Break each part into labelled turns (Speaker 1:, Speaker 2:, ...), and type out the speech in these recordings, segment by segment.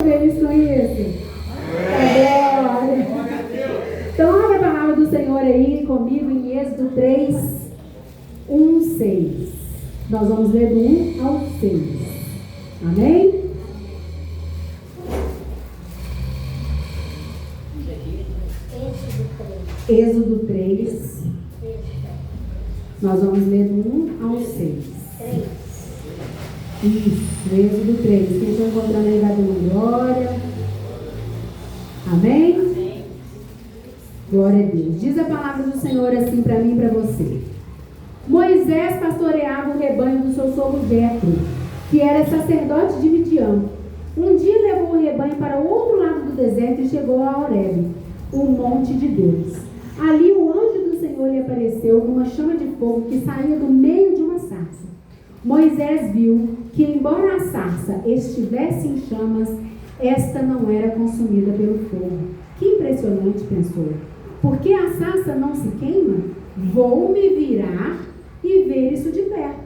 Speaker 1: Feliz com isso? Então, olha a palavra do Senhor aí comigo em Êxodo 3, 1, 6. Nós vamos ler do 1 ao 6. Amém? Êxodo 3. Nós vamos ler do 1 ao 6. Isso, Êxodo 3. Quem está encontrando aí vai dando glória. Amém? Glória a Deus. Diz a palavra do Senhor assim para mim e para você. Moisés pastoreava o rebanho do seu sogro Jetro, que era sacerdote de Midian. Um dia levou o rebanho para o outro lado do deserto e chegou a Horebe, o monte de Deus. Ali o anjo do Senhor lhe apareceu numa chama de fogo que saía do meio de uma sarça. Moisés viu que, embora a sarça estivesse em chamas, esta não era consumida pelo fogo. Que impressionante, pensou. Por que a sarça não se queima? Vou me virar e ver isso de perto.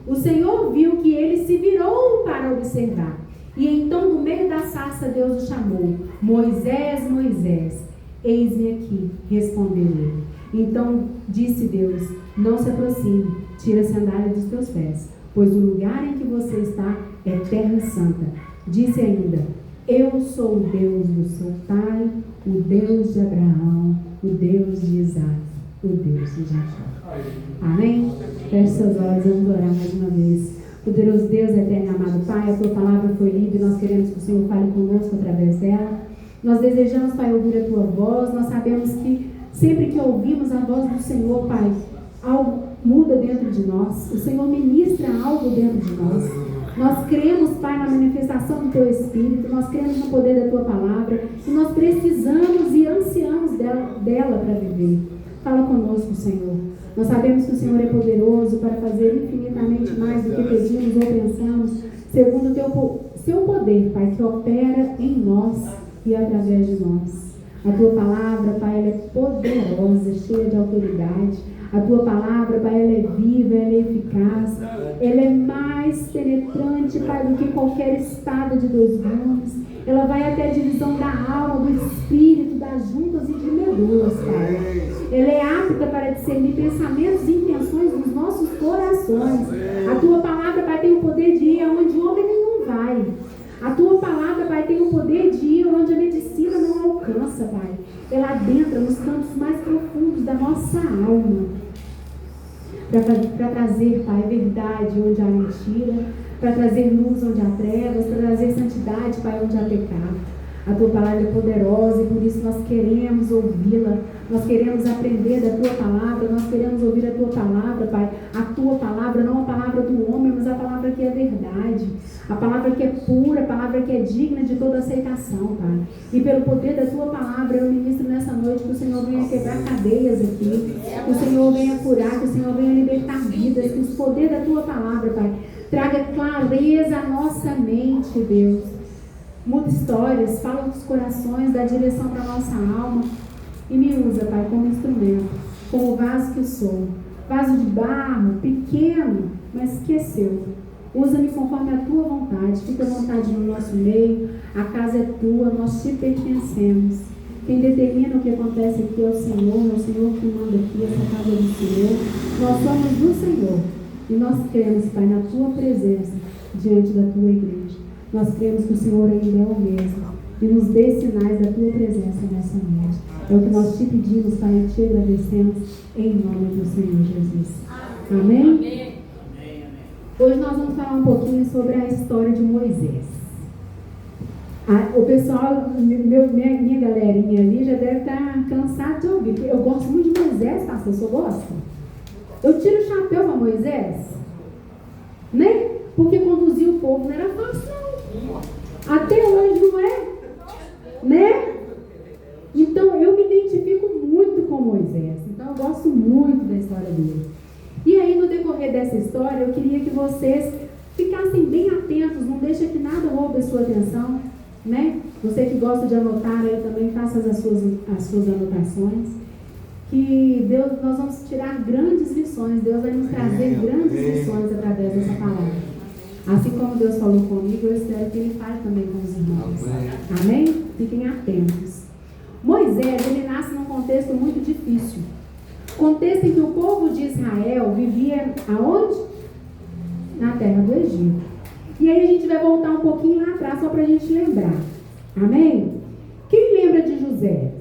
Speaker 1: O Senhor viu que ele se virou para observar. E então, no meio da sarça, Deus o chamou. Moisés, Moisés. Eis-me aqui, respondeu ele. Então disse Deus: não se aproxime, tira a sandália dos teus pés, pois o lugar em que você está é terra santa. Disse ainda: eu sou o Deus do seu pai, o Deus de Abraão, o Deus de Isaac, o Deus de Jacó. Amém? Feche seus olhos, vamos orar mais uma vez. Poderoso Deus, eterno e amado Pai, a tua palavra foi lida e nós queremos que o Senhor fale conosco através dela. Nós desejamos, Pai, ouvir a tua voz. Nós sabemos que sempre que ouvimos a voz do Senhor, Pai, algo muda dentro de nós. O Senhor ministra algo dentro de nós. Nós cremos, Pai, na manifestação do teu Espírito. Nós cremos no poder da tua palavra. E nós precisamos e ansiamos dela para viver. Fala conosco, Senhor. Nós sabemos que o Senhor é poderoso para fazer infinitamente mais do que pedimos ou pensamos, segundo o seu poder, Pai, que opera em nós e através de nós. A tua palavra, Pai, ela é poderosa, cheia de autoridade. A tua palavra, Pai, ela é viva, ela é eficaz. Ela é mais penetrante, Pai, do que qualquer espada de dois gumes. Ela vai até a divisão da alma, do espírito, das juntas e de medulas, Pai. Ela é apta para discernir pensamentos e intenções dos nossos corações. A tua palavra, Pai, tem o poder de ir aonde homem nenhum vai. A tua palavra, Pai, tem o poder de ir onde a medicina não alcança, Pai. Ela adentra nos cantos mais profundos da nossa alma. Para trazer, Pai, verdade onde há mentira. Para trazer luz onde há trevas. Para trazer santidade, Pai, onde há pecado. A tua palavra é poderosa e por isso nós queremos ouvi-la. Nós queremos aprender da tua palavra. Nós queremos ouvir a tua palavra, Pai. A tua palavra, não a palavra do homem, mas a palavra que é verdade. A palavra que é pura, a palavra que é digna de toda aceitação, Pai. E pelo poder da tua palavra, eu ministro nessa noite que o Senhor venha quebrar cadeias aqui. Que o Senhor venha curar, que o Senhor venha libertar vidas. Que o poder da tua palavra, Pai, traga clareza à nossa mente, Deus. Muda histórias, fala dos corações, dá direção para a nossa alma. E me usa, Pai, como instrumento, como vaso que sou. Vaso de barro, pequeno, mas que é seu. Usa-me conforme a tua vontade. Fica à vontade no nosso meio. A casa é tua, nós te pertencemos. Quem determina o que acontece aqui é o Senhor. É o Senhor que manda aqui, essa casa é do Senhor. Nós somos do Senhor. E nós cremos, Pai, na tua presença diante da tua igreja. Nós cremos que o Senhor ainda é o mesmo. E nos dê sinais da tua presença nessa noite. É o que nós te pedimos, Pai, e te agradecemos em nome do Senhor Jesus. Amém? Amém? Hoje nós vamos falar um pouquinho sobre a história de Moisés. O pessoal, minha galerinha ali já deve estar cansado de ouvir. Eu gosto muito de Moisés, pastor, o senhor gosta? Eu tiro o chapéu para Moisés, né? Porque conduzir o povo não era fácil, não. Até hoje não é, né? Então eu me identifico muito com Moisés. Então eu gosto muito da história dele. E aí, no decorrer dessa história, eu queria que vocês ficassem bem atentos. Não deixa que nada roube a sua atenção, né? Você que gosta de anotar, eu também faça as suas anotações. Que Deus, nós vamos tirar grandes lições. Deus vai nos trazer grandes lições através dessa palavra. Assim como Deus falou comigo, eu espero que Ele fale também com os irmãos. Amém? Fiquem atentos. Moisés, ele nasce num contexto muito difícil. Contexto em que o povo de Israel vivia aonde? Na terra do Egito. E aí a gente vai voltar um pouquinho lá atrás só para a gente lembrar. Amém? Quem lembra de José?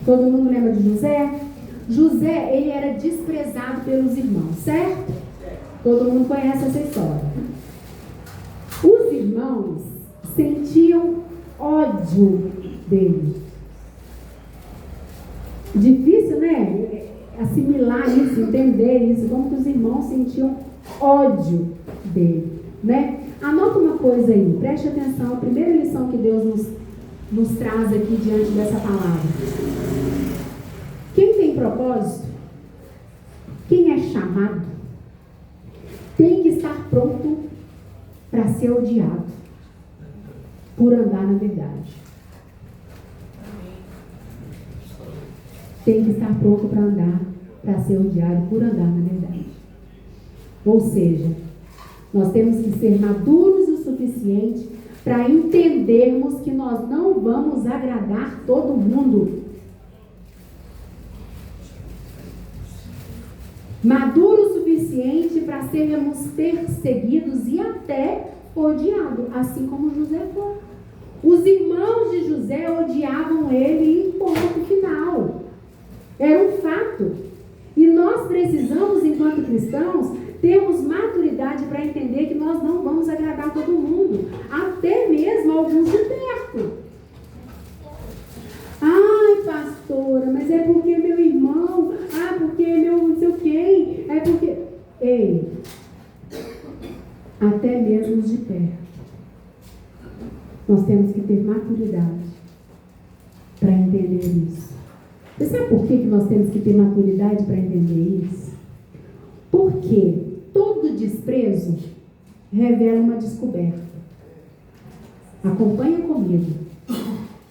Speaker 1: Todo mundo lembra de José? José, ele era desprezado pelos irmãos, certo? Todo mundo conhece essa história. Os irmãos sentiam ódio dele. Difícil, né? Assimilar isso, entender isso, como que os irmãos sentiam ódio dele, né? Anota uma coisa aí, preste atenção, a primeira lição que Deus nos traz aqui diante dessa palavra. Quem tem propósito, quem é chamado, tem que estar pronto para ser odiado por andar na verdade. Tem que estar pronto para andar, para ser odiado por andar na verdade. Ou seja, nós temos que ser maduros o suficiente para entendermos que nós não vamos agradar todo mundo. Maduro o suficiente para sermos perseguidos e até odiados, assim como José foi. Os irmãos de José odiavam ele em ponto final. Era um fato. E nós precisamos, enquanto cristãos, termos maturidade para entender que nós não vamos agradar todo mundo, até mesmo alguns de perto. Ai, pastora, mas é porque meu irmão, porque meu não sei quem, é porque... Ei, até mesmo os de perto. Nós temos que ter maturidade para entender isso. Você sabe por que nós temos que ter maturidade para entender isso? Porque todo desprezo revela uma descoberta. Acompanha comigo.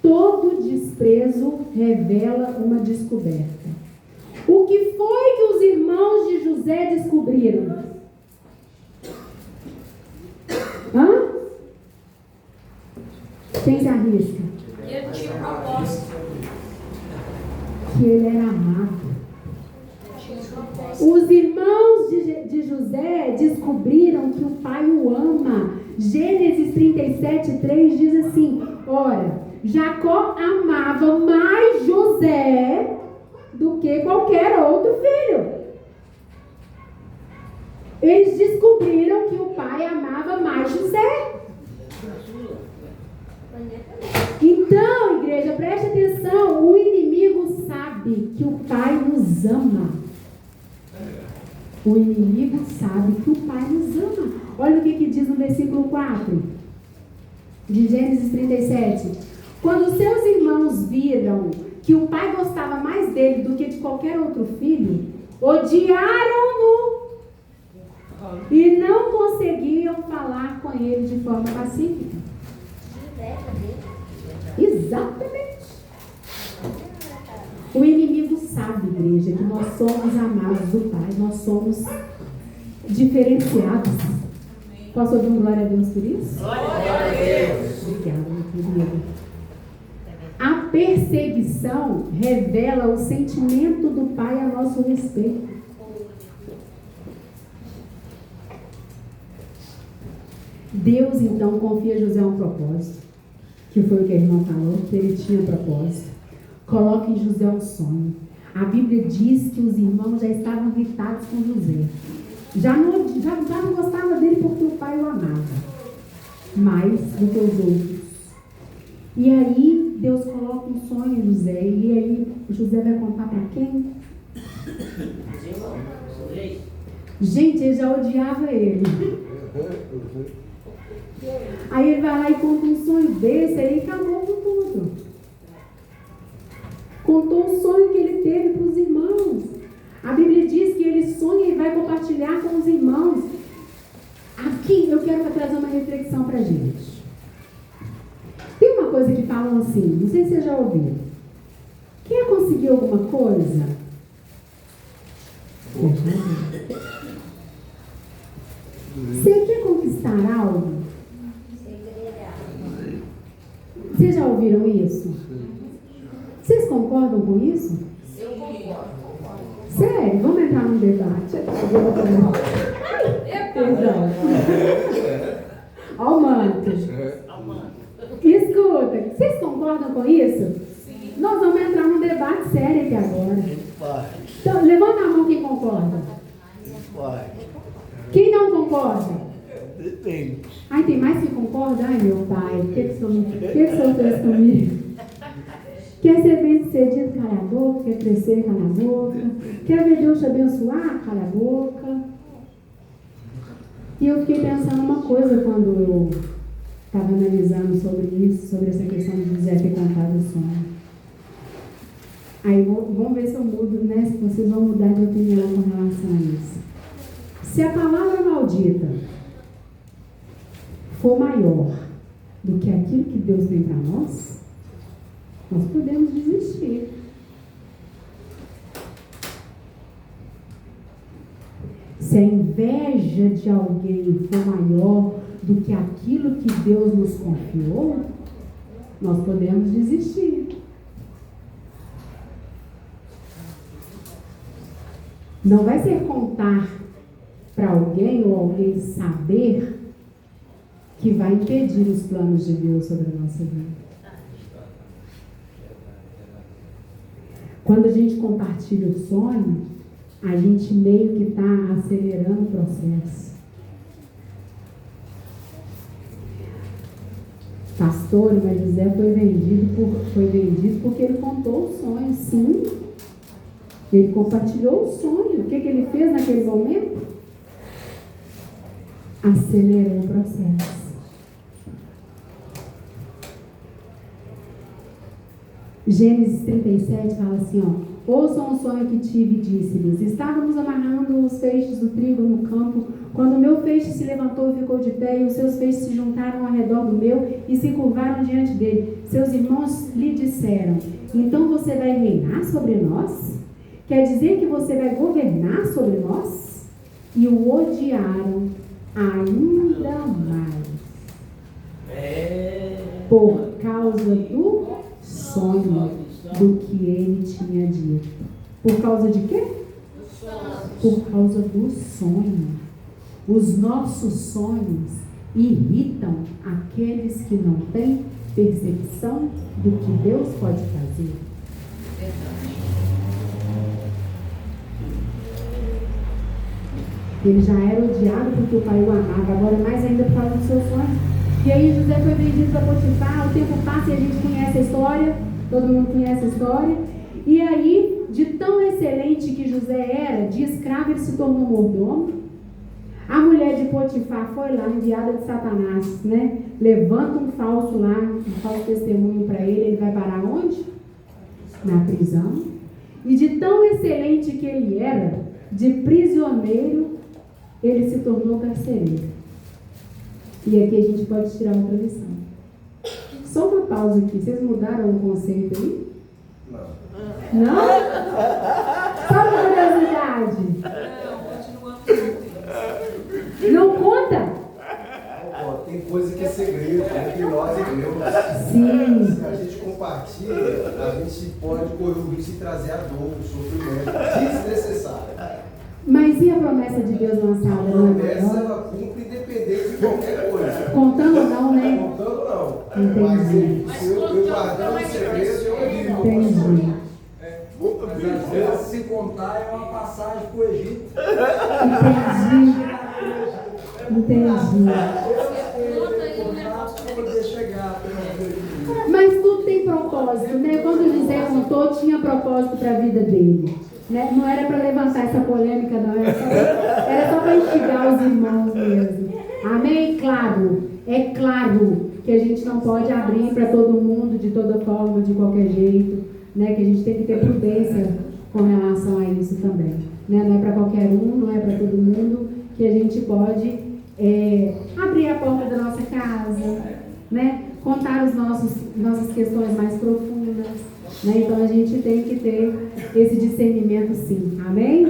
Speaker 1: Todo desprezo revela uma descoberta. O que foi que os irmãos de José descobriram? Quem se arrisca?
Speaker 2: Ele tinha um propósito.
Speaker 1: Que ele era amado. Os irmãos de José descobriram que o pai o ama. Gênesis 37:3 diz assim: ora, Jacó amava mais José do que qualquer outro filho. Eles descobriram que o pai amava mais José. Então, igreja, preste atenção, o inimigo sabe que o pai nos ama. O inimigo sabe que o pai nos ama. Olha o que diz no versículo 4 de Gênesis 37. Quando seus irmãos viram que o pai gostava mais dele do que de qualquer outro filho, odiaram-no e não conseguiam falar com ele de forma pacífica. Exatamente. O inimigo sabe, igreja, que nós somos amados do Pai, nós somos diferenciados. Posso ouvir um glória a Deus por isso?
Speaker 2: Glória a Deus.
Speaker 1: Obrigada, meu querido. A perseguição revela o sentimento do Pai a nosso respeito. Deus, então, confia a José um propósito, que foi o que a irmã falou, que ele tinha propósito. Coloca em José um sonho. A Bíblia diz que os irmãos já estavam irritados com José. Já não gostavam dele porque o pai o amava mais do que os outros. E aí Deus coloca um sonho em José. E aí José vai contar para quem? Gente, ele já odiava ele. Aí ele vai lá e conta um sonho desse, aí acabou com tudo. Contou um sonho que ele teve para os irmãos. A Bíblia diz que ele sonha e vai compartilhar com os irmãos. Aqui eu quero trazer uma reflexão para a gente. Tem uma coisa que falam assim, não sei se você já ouviu. Quer conseguir alguma coisa? Você quer conquistar algo? Vocês já ouviram isso? Vocês concordam com isso?
Speaker 2: Eu concordo.
Speaker 1: Sério? Vamos entrar num debate. Perdão. Olha o manto. Escuta, vocês concordam com isso?
Speaker 2: Sim.
Speaker 1: Nós vamos entrar num debate sério aqui agora. Então, levanta a mão quem concorda. Quem não concorda?
Speaker 3: Depende.
Speaker 1: Ai, tem mais que concorda? Ai, meu pai, o que o senhor fez comigo? Quer ser bem-sucedido? Cala a boca. Quer crescer? Cala a boca. Quer ver Deus te abençoar? Cala a boca. E eu fiquei pensando uma coisa quando eu estava analisando sobre isso, sobre essa questão de José ter contado o sonho. Aí vamos ver se eu mudo, né? Se vocês vão mudar de opinião com relação a isso. Se a palavra maldita for maior do que aquilo que Deus tem para nós podemos desistir. Se a inveja de alguém for maior do que aquilo que Deus nos confiou, nós podemos desistir. Não vai ser contar para alguém ou alguém saber que vai impedir os planos de Deus sobre a nossa vida. Quando a gente compartilha o sonho, a gente meio que está acelerando o processo. Pastor, mas José foi vendido porque ele contou o sonho, sim. Ele compartilhou o sonho. O que ele fez naquele momento? Acelerou o processo. Gênesis 37 fala assim, ó: ouçam o sonho que tive e disse-lhes: estávamos amarrando os feixes do trigo no campo, quando o meu feixe se levantou e ficou de pé, e os seus feixes se juntaram ao redor do meu e se curvaram diante dele. Seus irmãos lhe disseram: então você vai reinar sobre nós? Quer dizer que você vai governar sobre nós? E o odiaram ainda mais. Por causa do sonho do que ele tinha dito. Por causa de quê? Por causa do sonho. Os nossos sonhos irritam aqueles que não têm percepção do que Deus pode fazer. Ele já era odiado porque o pai o amava, agora mais ainda por causa dos seus sonhos. E aí José foi vendido para Potifar, o tempo passa e a gente conhece a história, todo mundo conhece a história. E aí, de tão excelente que José era, de escravo ele se tornou mordomo. A mulher de Potifar foi lá, enviada de Satanás, né? Levanta um falso lá, um falso testemunho para ele vai parar onde? Na prisão. E de tão excelente que ele era, de prisioneiro, ele se tornou carcereiro. E aqui a gente pode tirar outra lição. Só uma pausa aqui. Vocês mudaram o conceito aí? Não. Não? Só uma curiosidade. Não conta?
Speaker 4: Tem coisa que é segredo entre nós e Deus.
Speaker 1: Sim.
Speaker 4: Se a gente compartilha, a gente pode correr o risco de trazer a dor, o sofrimento desnecessário.
Speaker 1: Mas e a promessa de Deus lançada?
Speaker 4: A promessa ela cumpre independente de qualquer coisa.
Speaker 1: Contando não, né?
Speaker 4: Contando não.
Speaker 1: Entendi.
Speaker 4: Mas eu guardando o segredo, eu digo.
Speaker 1: Entendi.
Speaker 5: Mas às vezes se contar é uma passagem para o Egito.
Speaker 1: Entendi.
Speaker 5: Poder chegar.
Speaker 1: Mas tudo tem propósito, né? Quando José contou, tinha propósito para a vida dele. Né? Não era para levantar essa polêmica, não. Era só para instigar os irmãos mesmo. Amém? Claro. É claro que a gente não pode abrir para todo mundo, de toda forma, de qualquer jeito. Né? Que a gente tem que ter prudência com relação a isso também. Né? Não é para qualquer um, não é para todo mundo que a gente pode abrir a porta da nossa casa, né? Contar nossas questões mais profundas. Né? Então a gente tem que ter esse discernimento sim. Amém?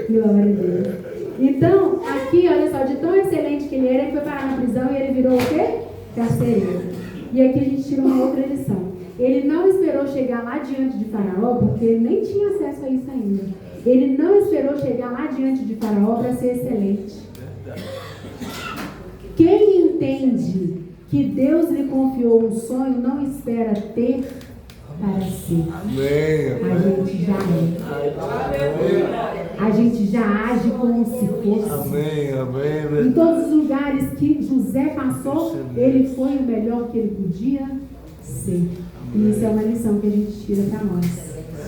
Speaker 1: Glória a Deus. Então, aqui, olha só, de tão excelente que ele era, ele foi parar na prisão e ele virou o quê? Carcereiro. E aqui a gente tira uma outra lição. Ele não esperou chegar lá diante de Faraó, porque ele nem tinha acesso a isso ainda. Ele não esperou chegar lá diante de Faraó para ser excelente. Quem entende que Deus lhe confiou um sonho, não espera ter para ser. A gente já é. A gente já age como se fosse. Em todos os lugares que José passou, ele foi o melhor que ele podia ser. E isso é uma lição que a gente tira para nós.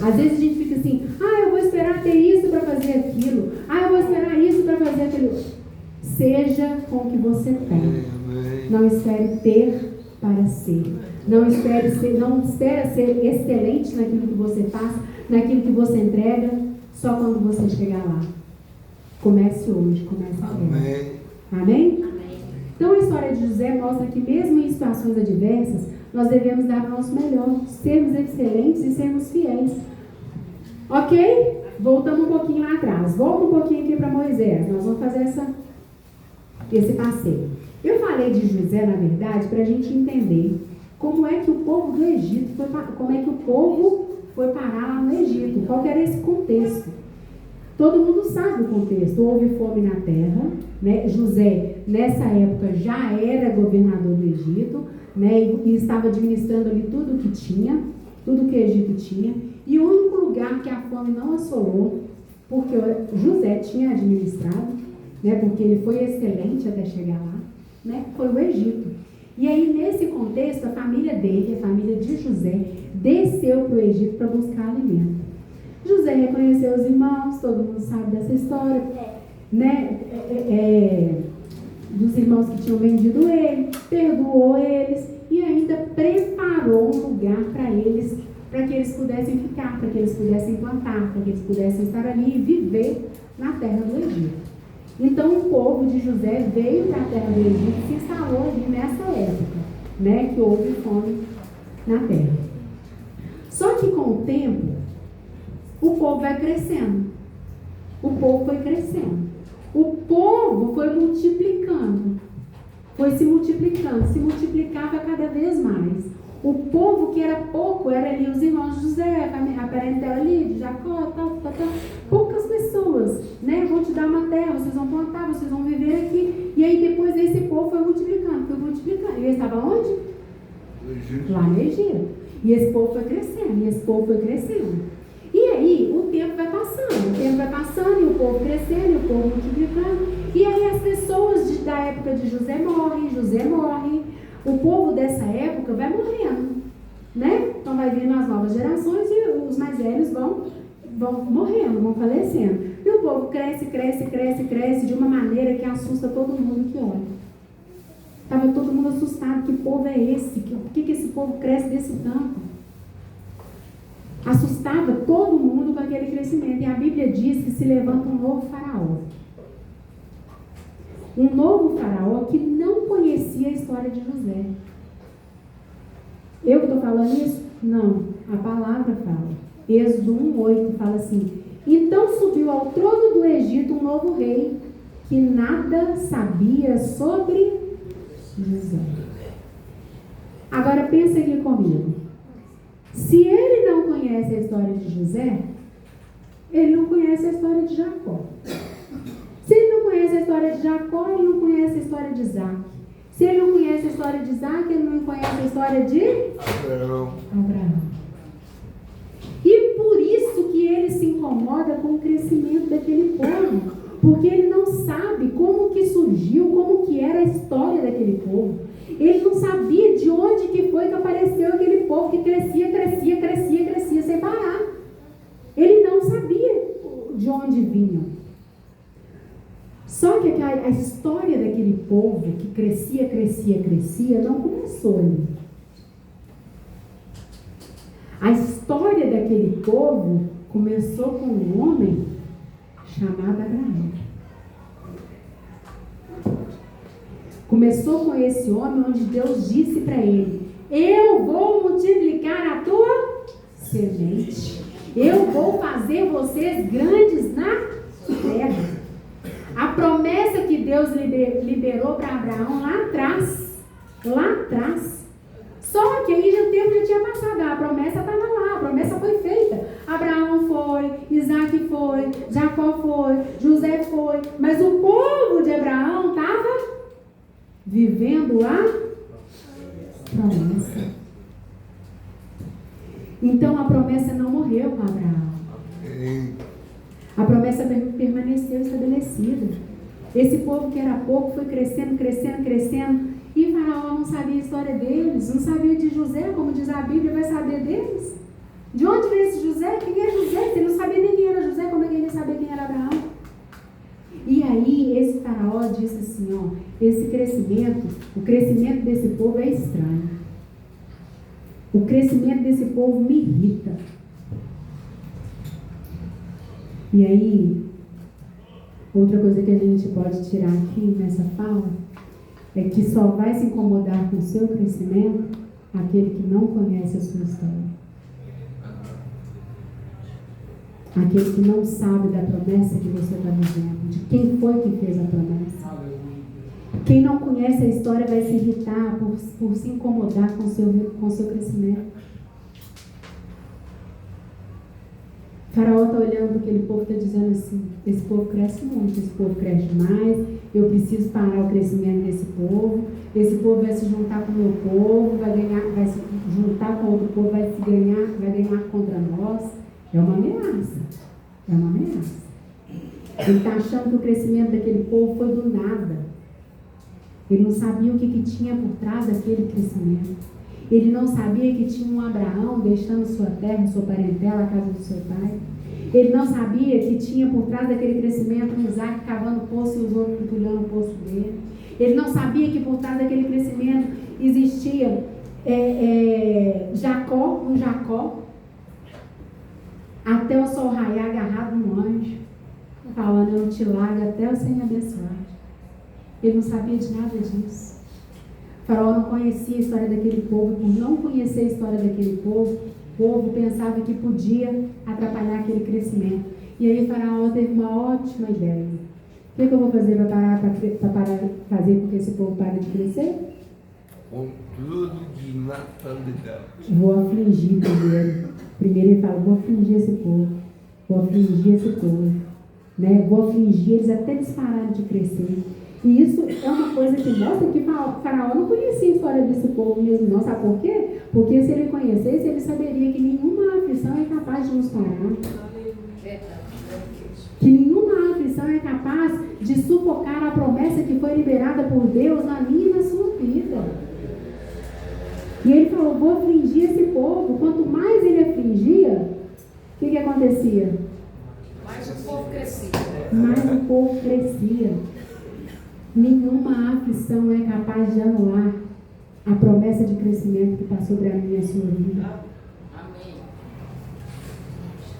Speaker 1: Às vezes a gente fica assim, eu vou esperar ter isso para fazer aquilo. Eu vou esperar isso para fazer aquilo. Seja com o que você tem. Não espere ter para ser. Não espere ser excelente naquilo que você faz, naquilo que você entrega, só quando você chegar lá. Comece hoje, comece agora. Amém? Então a história de José mostra que mesmo em situações adversas, nós devemos dar o nosso melhor, sermos excelentes e sermos fiéis. Ok? Voltamos um pouquinho lá atrás. Volta um pouquinho aqui para Moisés. Nós vamos fazer esse passeio. Eu falei de José, na verdade, para a gente entender como é que o povo do Egito foi parar lá no Egito. Qual que era esse contexto? Todo mundo sabe o contexto. Houve fome na terra, né? José, nessa época, já era governador do Egito, né? E estava administrando ali tudo que tinha, tudo que o Egito tinha. E o único lugar que a fome não assolou, porque José tinha administrado, né? Porque ele foi excelente até chegar lá, né? Foi o Egito. E aí, nesse contexto, a família dele, a família de José, desceu para o Egito para buscar alimento. José reconheceu os irmãos, todo mundo sabe dessa história, né? Dos irmãos que tinham vendido ele, perdoou eles e ainda preparou um lugar para eles, para que eles pudessem ficar, para que eles pudessem plantar, para que eles pudessem estar ali e viver na terra do Egito. Então o povo de José veio para a terra do Egito e se instalou ali nessa época, né, que houve fome na terra. Só que com o tempo, o povo vai crescendo. O povo foi crescendo. O povo foi multiplicando. Foi se multiplicando, se multiplicava cada vez mais. O povo que era pouco, era ali os irmãos de José, a parentela ali, de Jacó, tal. Poucas pessoas, né? Vão te dar uma terra, vocês vão plantar, vocês vão viver aqui. E aí depois esse povo foi multiplicando. E ele estava onde?
Speaker 3: No Egito.
Speaker 1: Lá no Egito. E esse povo foi crescendo, E aí o tempo vai passando, e o povo crescendo, e o povo multiplicando. E aí as pessoas da época de José morre. O povo dessa época vai morrendo, né? Então vai vindo as novas gerações e os mais velhos vão morrendo, vão falecendo. E o povo cresce de uma maneira que assusta todo mundo que olha. Estava todo mundo assustado. Que povo é esse? Por que esse povo cresce desse tanto? Assustava todo mundo com aquele crescimento. E a Bíblia diz que se levanta um novo faraó. Um novo faraó que não conhecia a história de José. Eu que estou falando isso? Não, a palavra fala. Êxodo 1:8 fala assim: então subiu ao trono do Egito um novo rei que nada sabia sobre José. Agora pensa aqui comigo. Se ele não conhece a história de José, ele não conhece a história de Jacó. Se ele não conhece a história de Jacó, ele não conhece a história de Isaac. Se ele não conhece a história de Isaac, ele não conhece a história de Abraão. E por isso que ele se incomoda com o crescimento daquele povo. Porque ele não sabe como que surgiu, como que era a história daquele povo. Ele não sabia de onde que foi que apareceu aquele povo que crescia sem parar. Ele não sabia de onde vinham. Só que a história daquele povo que crescia, não começou ali. A história daquele povo começou com um homem chamado Abraão. Começou com esse homem onde Deus disse para ele: eu vou multiplicar a tua semente. Eu vou fazer vocês grandes na terra. A promessa que Deus liberou para Abraão lá atrás. Só que aí o tempo já tinha passado, a promessa estava lá, a promessa foi feita. Abraão foi, Isaac foi, Jacó foi, José foi, mas o povo de Abraão estava vivendo a promessa. Então a promessa não morreu com Abraão. A promessa permaneceu estabelecida. Esse povo que era pouco foi crescendo. E Faraó não sabia a história deles, não sabia de José, como diz a Bíblia, vai saber deles? De onde veio esse José? Quem é José? Ele não sabia nem quem era José, como é que ele ia saber quem era Abraão? E aí esse Faraó disse assim, ó, o crescimento desse povo é estranho. O crescimento desse povo me irrita. E aí, outra coisa que a gente pode tirar aqui nessa fala é que só vai se incomodar com o seu crescimento aquele que não conhece a sua história. Aquele que não sabe da promessa que você está vivendo, de quem foi que fez a promessa. Quem não conhece a história vai se irritar por se incomodar com o seu crescimento. Faraó está olhando para aquele povo e está dizendo assim, esse povo cresce muito, esse povo cresce demais, eu preciso parar o crescimento desse povo, esse povo vai se juntar com o meu povo, vai se juntar com outro povo, vai ganhar contra nós. É uma ameaça. Ele está achando que o crescimento daquele povo foi do nada. Ele não sabia o que tinha por trás daquele crescimento. Ele não sabia que tinha um Abraão deixando sua terra, sua parentela, a casa do seu pai. Ele não sabia que tinha por trás daquele crescimento um Isaac cavando poço e os outros entulhando o poço dele. Ele não sabia que por trás daquele crescimento existia Jacó, até o sol raiar agarrado no anjo, falando, eu te largo até o Senhor abençoar. Ele não sabia de nada disso. Faraó não conhecia a história daquele povo. Por não conhecer a história daquele povo, o povo pensava que podia atrapalhar aquele crescimento. E aí Faraó teve uma ótima ideia. O que eu vou fazer para fazer com que esse povo pare de crescer?
Speaker 3: Controle de natalidade.
Speaker 1: Vou afligir primeiro. Primeiro ele fala, vou afligir esse povo. Né? Vou afligir eles até eles pararem de crescer. E isso é uma coisa que mostra que Faraó não conhecia a história desse povo mesmo, não. Sabe por quê? Porque se ele conhecesse, ele saberia que nenhuma aflição é capaz de nos parar. Que nenhuma aflição é capaz de sufocar a promessa que foi liberada por Deus na minha e na sua vida. E ele falou, vou afligir esse povo. Quanto mais ele afligia, o que acontecia?
Speaker 2: Mais o povo crescia.
Speaker 1: Nenhuma aflição é capaz de anular a promessa de crescimento que está sobre a minha e a sua vida.
Speaker 2: Amém.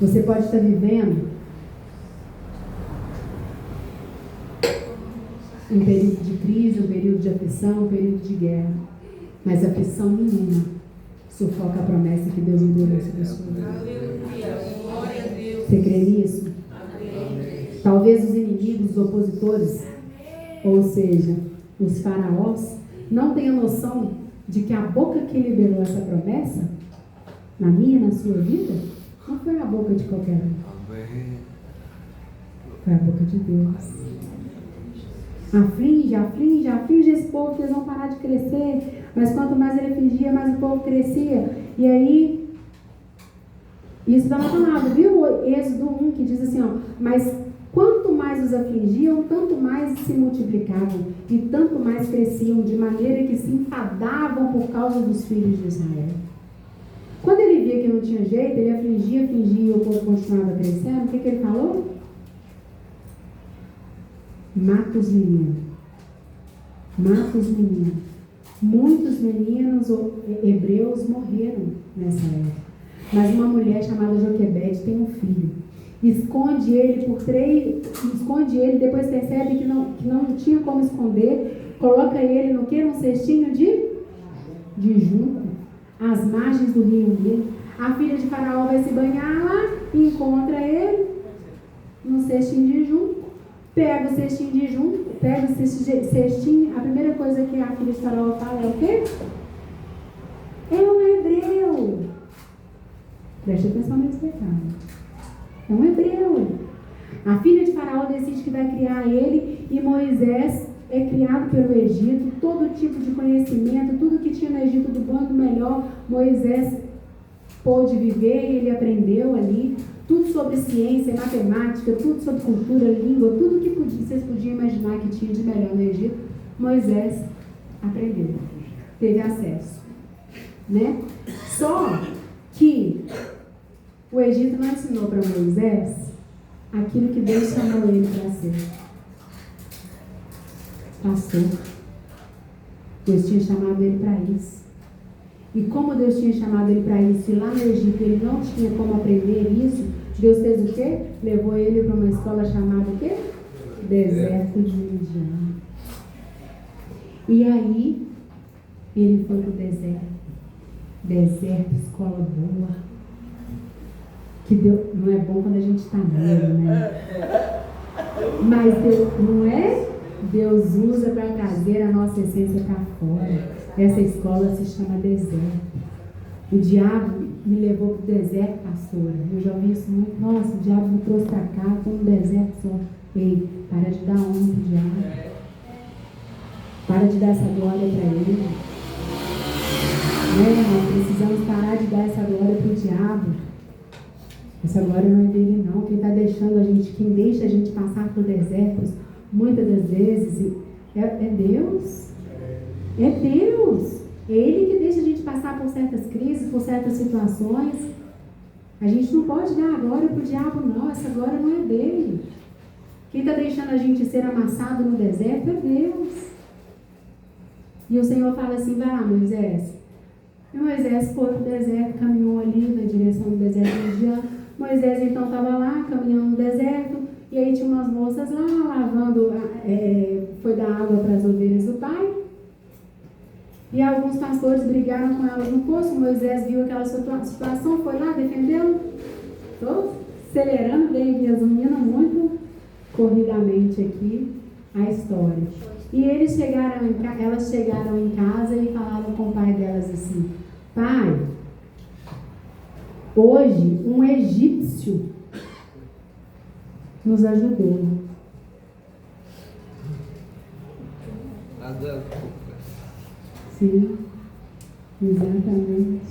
Speaker 1: Você pode estar vivendo um período de crise, um período de aflição, um período de guerra, mas aflição nenhuma sufoca a promessa que Deus enviou sobre a sua vida.
Speaker 2: Aleluia. Glória a Deus.
Speaker 1: Você crê nisso?
Speaker 2: Amém.
Speaker 1: Talvez os inimigos, os opositores, ou seja, os faraós, não tenham noção de que a boca que liberou essa promessa, na minha e na sua vida, não foi a boca de qualquer um.
Speaker 3: Amém.
Speaker 1: Foi a boca de Deus. Aflige esse povo que eles vão parar de crescer. Mas quanto mais ele afligia, mais o povo crescia. E aí, isso dá uma palavra, viu? Êxodo 1 que diz assim, ó, mas quanto mais os afligiam, tanto mais se multiplicavam e tanto mais cresciam, de maneira que se enfadavam por causa dos filhos de Israel. Quando ele via que não tinha jeito, ele afligia e o povo continuava crescendo. O que ele falou? Mata os meninos. Muitos meninos hebreus morreram nessa época. Mas uma mulher chamada Joquebede tem um filho. Esconde ele, depois percebe que não tinha como esconder, coloca ele no quê? Num cestinho de junco, às margens do rio Nilo. A filha de Faraó vai se banhar lá e encontra ele no cestinho de junco. pega o cestinho de junto, pega o cestinho, a primeira coisa que a filha de Faraó fala é o quê? É um hebreu. Preste atenção nesse detalhe. É um hebreu. A filha de Faraó decide que vai criar ele, e Moisés é criado pelo Egito, todo tipo de conhecimento, tudo que tinha no Egito do bom e do melhor, Moisés pôde viver e ele aprendeu ali, tudo sobre ciência, matemática, tudo sobre cultura, língua, tudo que vocês podiam imaginar que tinha de melhor no Egito, Moisés aprendeu, teve acesso, né? Só que o Egito não ensinou para Moisés aquilo que Deus chamou ele para ser. Pastor. Deus tinha chamado ele para isso. E como Deus tinha chamado ele para isso, e lá no Egito ele não tinha como aprender isso, Deus fez o quê? Levou ele para uma escola chamada o quê? Deserto de Midian. E aí, ele foi para o deserto. Deserto, escola boa. Que Deus, não é bom quando a gente está nele, né? Mas Deus, não é? Deus usa para trazer a nossa essência para fora. Essa escola se chama deserto. O diabo me levou para o deserto, pastora. Eu já ouvi isso muito. Nossa, o diabo me trouxe para cá, estou no deserto só. Ei, para de dar honra para o diabo. Para de dar essa glória para ele. Nós precisamos parar de dar essa glória para o diabo. Essa glória não é dele, não. Quem está deixando a gente, quem deixa a gente passar por desertos, muitas das vezes, é Deus. É Deus. É Ele que deixa a gente passar por certas crises, por certas situações. A gente não pode dar a glória para o diabo, não. Essa glória não é dele. Quem está deixando a gente ser amassado no deserto é Deus. E o Senhor fala assim, vai lá, Moisés. E Moisés foi para o deserto, caminhou ali na direção do deserto de Midian. Moisés então estava lá, caminhando no deserto, e aí tinha umas moças lá, lavando, foi dar água para as ovelhas do pai. E alguns pastores brigaram com elas no poço. Moisés viu aquela situação, foi lá, defendeu. Estou acelerando bem, resumindo muito corridamente aqui a história. E elas chegaram em casa e falaram com o pai delas assim, pai, hoje um egípcio nos ajudou.
Speaker 3: Nada.
Speaker 1: Sim, exatamente.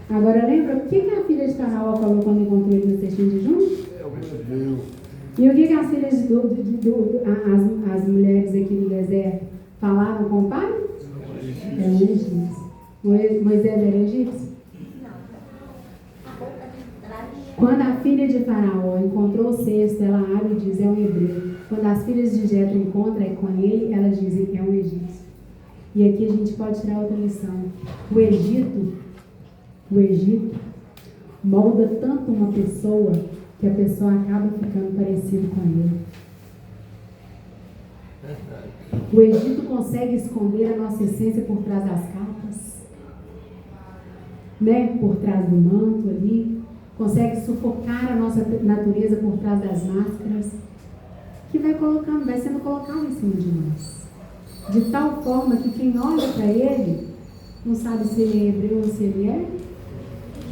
Speaker 1: Agora lembra o que a filha de Faraó falou quando encontrou ele no cestinho de junto?
Speaker 3: Meu Deus.
Speaker 1: E o que as filhas as mulheres aqui no deserto falaram com o pai? É um egípcio. Moisés era egípcio? Quando a filha de Faraó encontrou o cesto, ela abre e diz, é um hebreu. Quando as filhas de Jetro encontram com ele, elas dizem que é um egípcio. E aqui a gente pode tirar outra lição. O Egito molda tanto uma pessoa que a pessoa acaba ficando parecido com ele. O Egito consegue esconder a nossa essência por trás das capas, né? Por trás do manto ali. Consegue sufocar a nossa natureza por trás das máscaras, que vai sendo colocado em cima de nós. De tal forma que quem olha para ele não sabe se ele é hebreu ou se ele é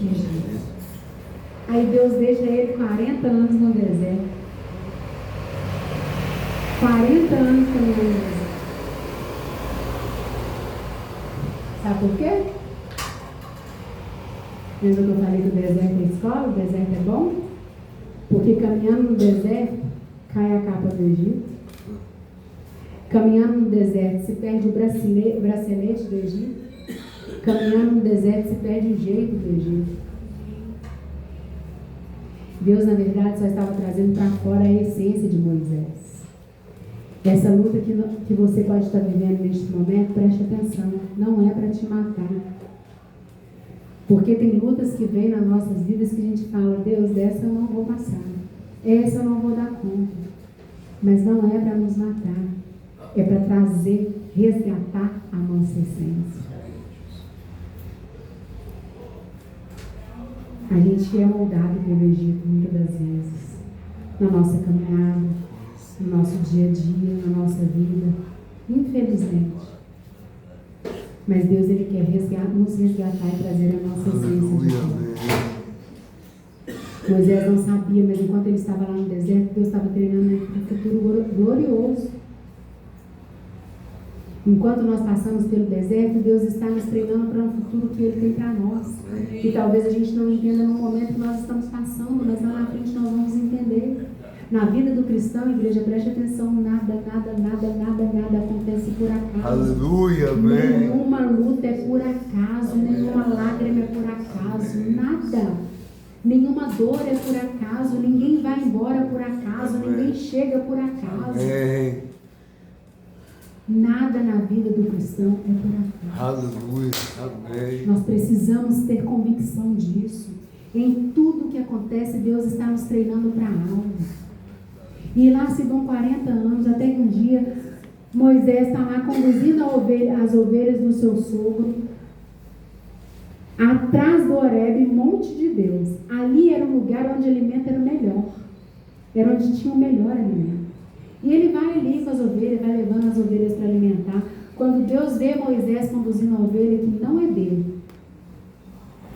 Speaker 1: egípcio. Aí Deus deixa ele 40 anos no deserto. 40 anos caminhando no deserto. Sabe por quê? Lembra que eu falei que o deserto é escola, o deserto é bom? Porque caminhando no deserto, cai a capa do Egito. Caminhando no deserto, se perde o bracelete do Egito. Caminhando no deserto, se perde o jeito do Egito. Deus, na verdade, só estava trazendo para fora a essência de Moisés. Essa luta que você pode estar vivendo neste momento, preste atenção, não é para te matar. Porque tem lutas que vêm nas nossas vidas que a gente fala, Deus, dessa eu não vou passar. Essa eu não vou dar conta. Mas não é para nos matar. É para trazer, resgatar a nossa essência. A gente é moldado pelo Egito muitas das vezes. Na nossa caminhada. no nosso dia a dia, na nossa vida, infelizmente. Mas Deus, Ele quer nos resgatar e trazer a nossa essência de volta. Moisés não sabia, mas enquanto ele estava lá no deserto, Deus estava treinando ele para um futuro glorioso. Enquanto nós passamos pelo deserto, Deus está nos treinando para um futuro que Ele tem para nós. E talvez a gente não entenda no momento que nós estamos passando, mas lá na frente nós vamos entender. Na vida do cristão, igreja, preste atenção, nada acontece por acaso.
Speaker 3: Aleluia, amém.
Speaker 1: Nenhuma luta é por acaso, nenhuma lágrima é por acaso, nada. Nenhuma dor é por acaso, ninguém vai embora por acaso, ninguém chega por acaso.
Speaker 3: Amém.
Speaker 1: Nada na vida do cristão é por acaso.
Speaker 3: Aleluia, amém.
Speaker 1: Nós precisamos ter convicção disso. Em tudo que acontece, Deus está nos treinando para algo. E lá se vão 40 anos, até que um dia Moisés está lá conduzindo as ovelhas do seu sogro, atrás do Horebe, monte de Deus. Ali era o lugar onde o alimento era o melhor. Era onde tinha o melhor alimento. E ele vai ali com as ovelhas, vai levando as ovelhas para alimentar. Quando Deus vê Moisés conduzindo a ovelha que não é dele,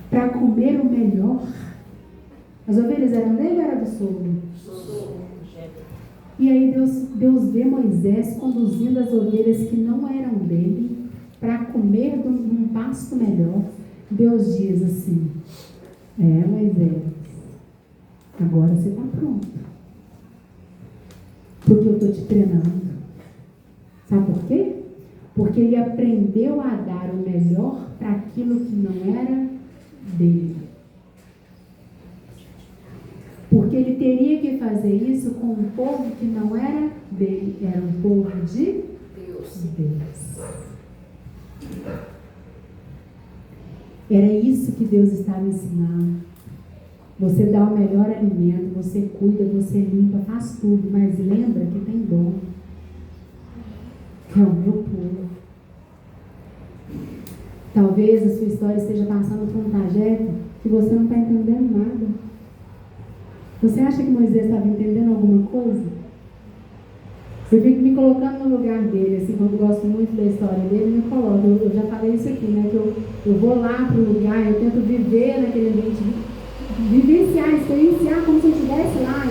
Speaker 1: para comer o melhor, as ovelhas eram dele ou era do sogro? E aí Deus vê Moisés conduzindo as ovelhas que não eram dele para comer num pasto melhor. Deus diz assim: Moisés, agora você está pronto. Porque eu estou te treinando. Sabe por quê? Porque ele aprendeu a dar o melhor para aquilo que não era dele. Porque ele teria que fazer isso com um povo que não era dele, era um povo de Deus. Era isso que Deus estava ensinando. Você dá o melhor alimento, você cuida, você limpa, faz tudo, mas lembra que tem dono, que é o meu povo. Talvez a sua história esteja passando por um trajeto que você não está entendendo nada. Você acha que Moisés estava entendendo alguma coisa? Eu fico me colocando no lugar dele, assim, quando eu gosto muito da história dele, me coloco. Eu já falei isso aqui, né? Que eu vou lá para o lugar, eu tento viver naquele ambiente, vivenciar, experienciar como se eu estivesse lá.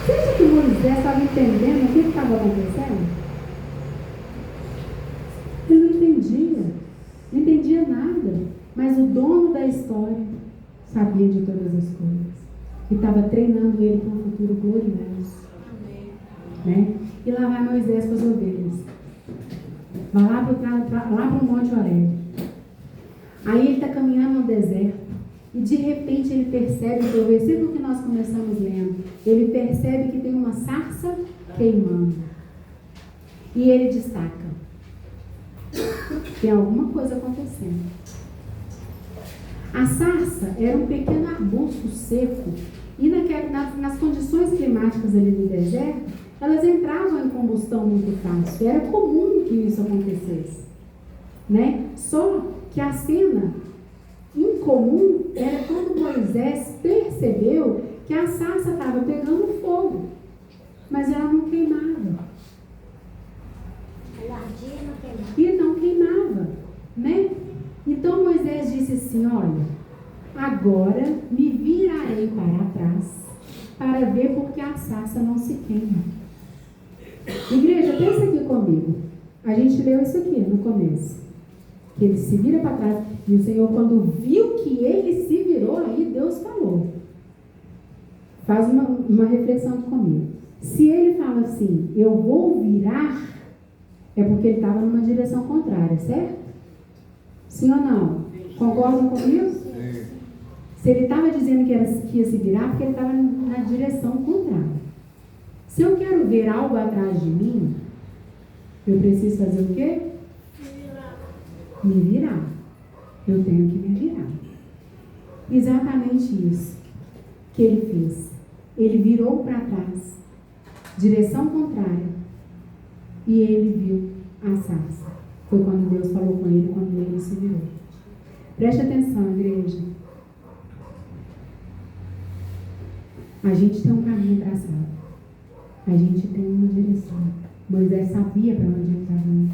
Speaker 1: Você acha que Moisés estava entendendo o que estava acontecendo? Ele não entendia nada. Mas o dono da história sabia de todas as coisas. E estava treinando ele para um futuro glorioso. Né? E lá vai Moisés com as ovelhas. Vai lá para o Monte Horebe. Aí ele está caminhando no deserto. E de repente ele percebe, que o versículo que nós começamos lendo, ele percebe que tem uma sarça queimando. E ele destaca: tem alguma coisa acontecendo. A sarça era um pequeno arbusto seco. E nas condições climáticas ali do deserto, elas entravam em combustão muito fácil. Era comum que isso acontecesse. Né? Só que a cena incomum era quando Moisés percebeu que a sarça estava pegando fogo, mas ela não queimava. E não queimava, né? Então Moisés disse assim: olha, agora me virarei para trás para ver porque a sarça não se queima. Igreja, pensa aqui comigo. A gente leu isso aqui no começo, que ele se vira para trás, e o Senhor, quando viu que ele se virou, aí Deus falou. Faz uma reflexão aqui comigo. Se ele fala assim, eu vou virar, é porque ele estava numa direção contrária, certo? Sim ou não? Concordam comigo? Sim. Se ele estava dizendo que ia se virar, porque ele estava na direção contrária. Se eu quero ver algo atrás de mim, eu preciso fazer o quê? Me virar. Eu tenho que me virar. Exatamente isso que ele fez. Ele virou para trás, direção contrária, e ele viu a sarça. Foi quando Deus falou com ele, quando ele se virou. Preste atenção, igreja. A gente tem um caminho traçado. A gente tem uma direção. Moisés sabia para onde ele estava indo.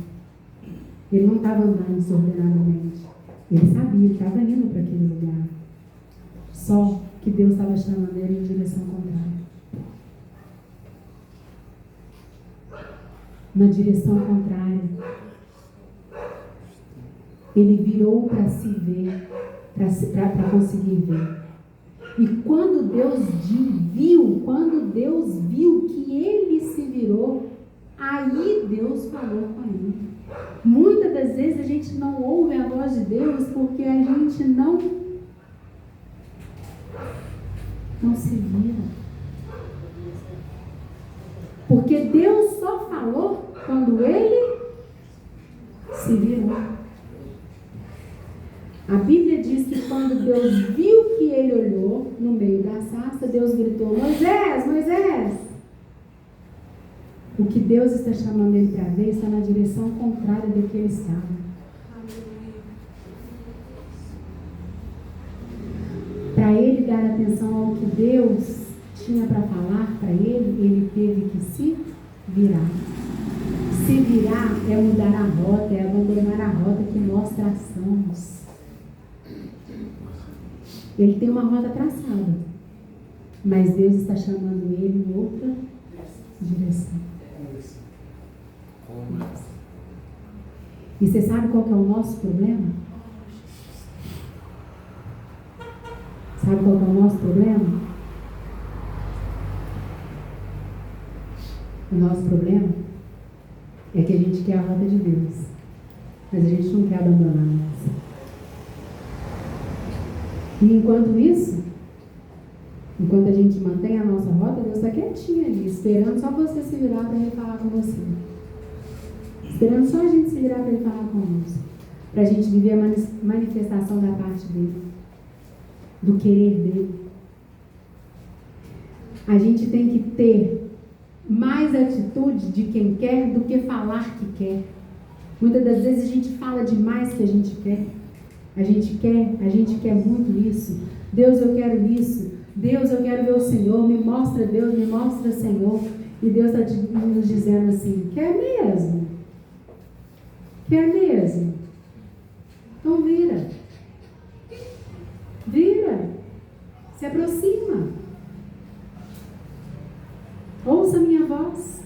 Speaker 1: Ele não estava andando desordenadamente. Ele sabia, ele estava indo para aquele lugar. Só que Deus estava chamando ele em direção contrária. Na direção contrária. Ele virou para se ver, para conseguir ver. E quando Deus viu que ele se virou, aí Deus falou com ele. Muitas das vezes a gente não ouve a voz de Deus porque a gente não se vira. Porque Deus só falou quando ele se virou. A Bíblia diz que quando Deus viu que ele olhou no meio da sarça, Deus gritou: Moisés, Moisés! O que Deus está chamando ele para ver está na direção contrária do que ele estava. Para ele dar atenção ao que Deus tinha para falar para ele, ele teve que se virar. Se virar é mudar a rota, é abandonar a rota que nós traçamos. Ele tem uma rota traçada, mas Deus está chamando ele em outra direção. E você sabe qual que é o nosso problema? Sabe qual que é o nosso problema? O nosso problema é que a gente quer a rota de Deus, mas a gente não quer abandonar a nossa. E enquanto isso, enquanto a gente mantém a nossa rota, Deus está quietinho ali, esperando só você se virar para Ele falar com você. Esperando só a gente se virar para Ele falar conosco. Para a gente viver a manifestação da parte dEle, do querer dEle. A gente tem que ter mais atitude de quem quer do que falar que quer. Muitas das vezes a gente fala demais que a gente quer. A gente quer muito isso. Deus, eu quero isso. Deus, eu quero ver o Senhor. Me mostra, Deus, me mostra, Senhor. E Deus está nos dizendo assim: quer mesmo? Quer mesmo? Então vira. Vira. Se aproxima. Ouça a minha voz.